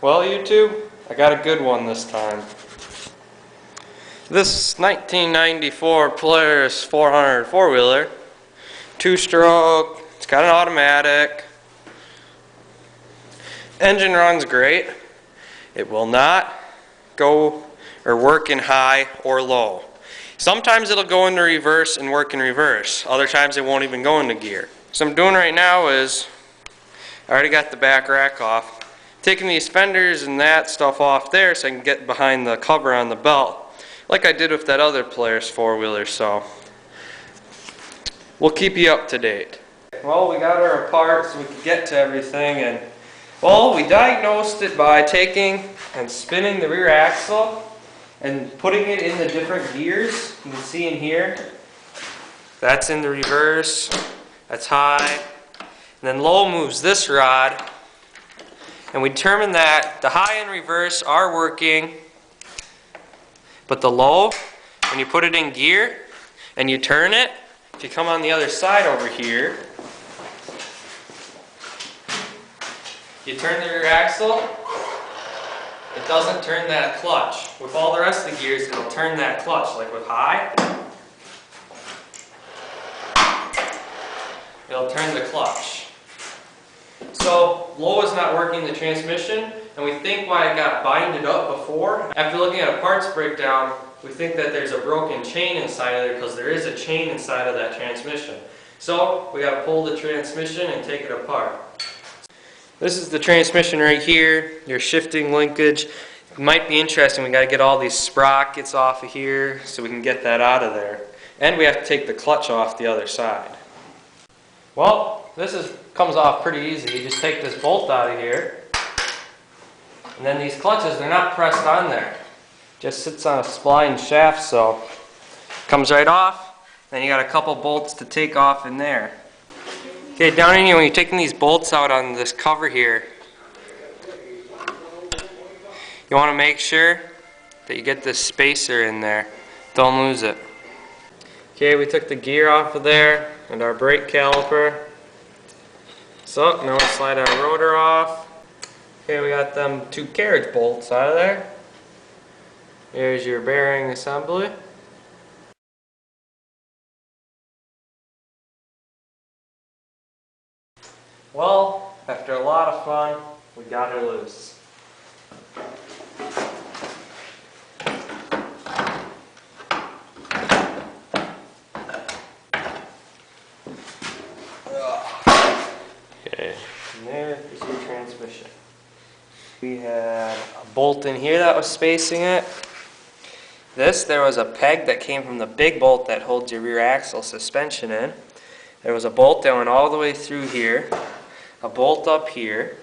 Well, YouTube, I got a good one this time. This 1994 Polaris 400 four-wheeler, two-stroke, it's got an automatic. Engine runs great. It will not go or work in high or low. Sometimes it'll go into reverse and work in reverse. Other times it won't even go into gear. So what I'm doing right now is, I already got the back rack off. Taking these fenders and that stuff off there so I can get behind the cover on the belt, like I did with that other Polaris four-wheeler, so we'll keep you up to date. Well, we got her apart so we could get to everything, and well, we diagnosed it by taking and spinning the rear axle and putting it in the different gears. You can see in here, that's in the reverse, that's high, and then low moves this rod. And we determined that the high and reverse are working, but the low, when you put it in gear and you turn it, if you come on the other side over here, you turn the rear axle, it doesn't turn that clutch. With all the rest of the gears, it'll turn that clutch. Like with high, it'll turn the clutch. So low is not working the transmission, and we think why it got binded up before. After looking at a parts breakdown, we think that there's a broken chain inside of there because there is a chain inside of that transmission. So we got to pull the transmission and take it apart. This is the transmission right here, your shifting linkage. It might be interesting, we got to get all these sprockets off of here so we can get that out of there. And we have to take the clutch off the other side. Well, this comes off pretty easy. You just take this bolt out of here, and then these clutches, they're not pressed on there. Just sits on a spline shaft, so it comes right off. Then you got a couple bolts to take off in there. Okay, down in here, when you're taking these bolts out on this cover here, you want to make sure that you get this spacer in there. Don't lose it. Okay, we took the gear off of there and our brake caliper. So now we'll slide our rotor off. Okay, we got them two carriage bolts out of there. Here's your bearing assembly. Well, after a lot of fun, we got her loose. Okay, and there is your transmission. We had a bolt in here that was spacing it. There was a peg that came from the big bolt that holds your rear axle suspension in. There was a bolt that went all the way through here, a bolt up here,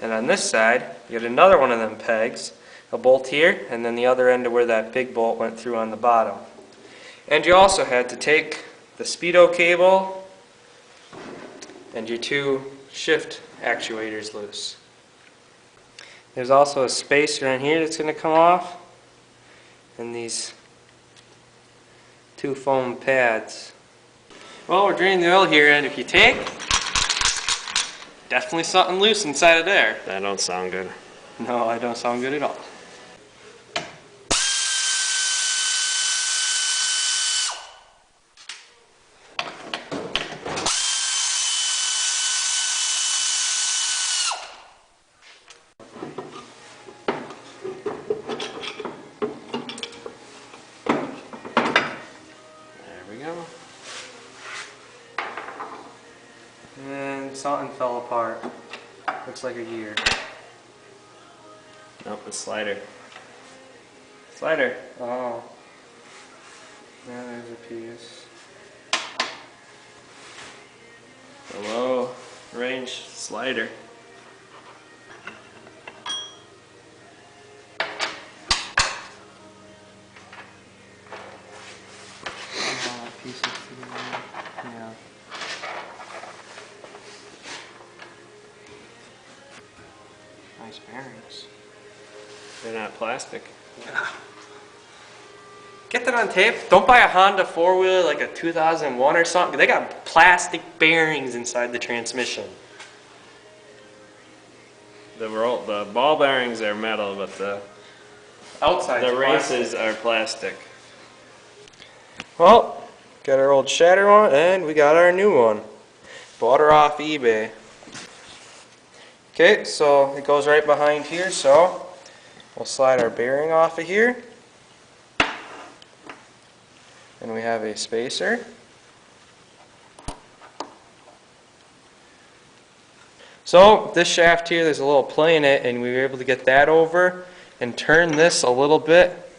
and on this side you get another one of them pegs, a bolt here, and then the other end of where that big bolt went through on the bottom. And you also had to take the speedo cable and your two shift actuators loose. There's also a spacer in here that's going to come off, and these two foam pads. Well, we're draining the oil here, and if you take, definitely something loose inside of there. That don't sound good. No, I don't sound good at all. And something fell apart. Looks like a gear. Nope, the slider. Slider. Oh. Yeah, there's a piece. The low range slider. Pieces together. Yeah. Nice bearings. They're not plastic. Yeah. Get that on tape. Don't buy a Honda four-wheeler like a 2001 or something. They got plastic bearings inside the transmission. The ball bearings are metal, but the Outside. races are plastic. Well, got our old shatter one, and we got our new one. Bought her off eBay. Okay, so it goes right behind here, so we'll slide our bearing off of here. And we have a spacer. So this shaft here, there's a little play in it, and we were able to get that over and turn this a little bit.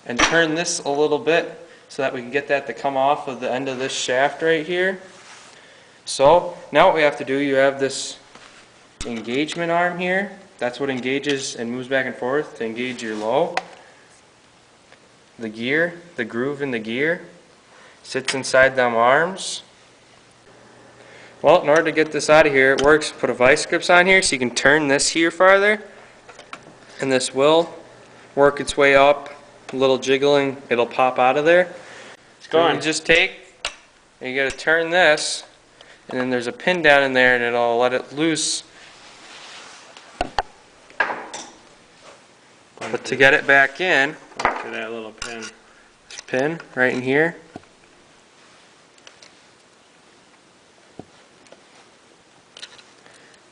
And turn this a little bit so that we can get that to come off of the end of this shaft right here. So now what we have to do, you have this engagement arm here. That's what engages and moves back and forth to engage your low. The gear, the groove in the gear, sits inside them arms. Well, in order to get this out of here, it works. Put a vice grips on here so you can turn this here farther. And this will work its way up. A little jiggling, it'll pop out of there. It's going. You just take, and you got to turn this, and then there's a pin down in there, and it'll let it loose. But to get it back in, Look at that little pin. this pin right in here.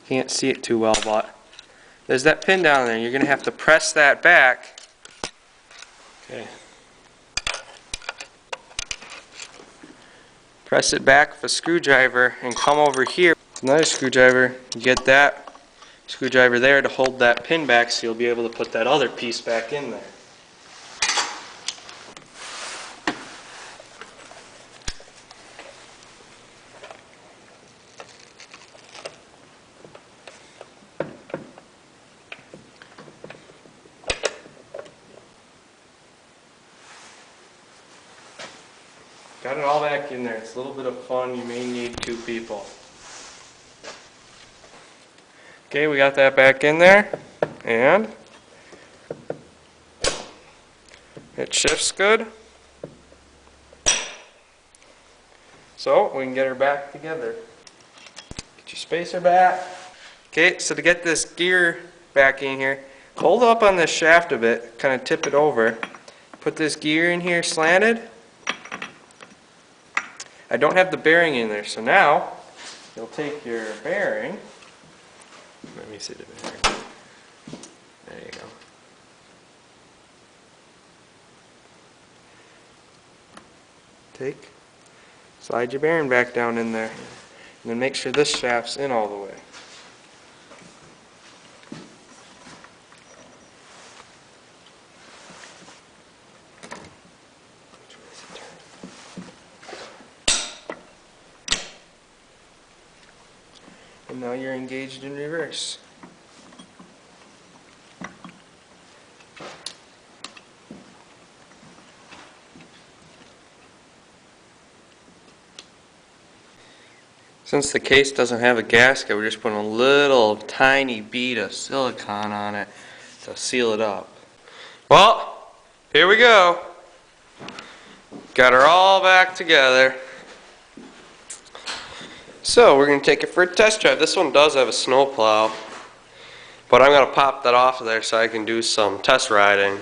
Can't see it too well, but there's that pin down there. You're going to have to press that back. Okay. Press it back with a screwdriver and come over here. Another screwdriver, you get that screwdriver there to hold that pin back so you'll be able to put that other piece back in there. Got it all back in there. It's a little bit of fun. You may need two people. Okay, we got that back in there, and it shifts good. So we can get her back together. Get your spacer back. Okay, so to get this gear back in here, hold up on this shaft a bit, kind of tip it over. Put this gear in here slanted. I don't have the bearing in there, so now you'll take your bearing. Let me see the bearing. There you go. Slide your bearing back down in there, and then make sure this shaft's in all the way. And now you're engaged in reverse. Since the case doesn't have a gasket, we're just putting a little tiny bead of silicone on it to seal it up. Well, here we go. Got her all back together. So we're going to take it for a test drive. This one does have a snow plow, but I'm going to pop that off of there so I can do some test riding.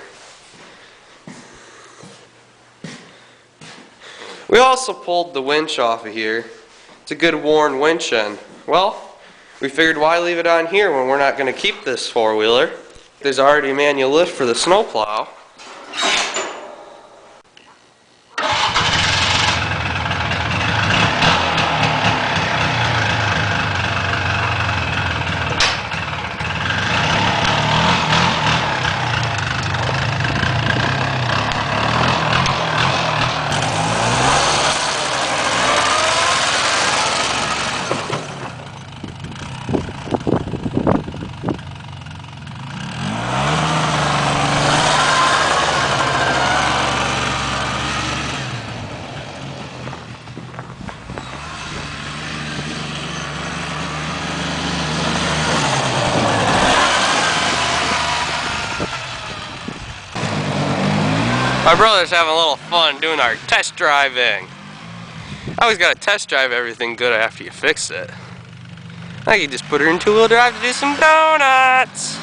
We also pulled the winch off of here. It's a good worn winch end. Well, we figured why leave it on here when we're not going to keep this four-wheeler. There's already a manual lift for the snow plow. My brother's having a little fun doing our test driving. I always gotta test drive everything good after you fix it. I can just put her in two-wheel drive to do some donuts.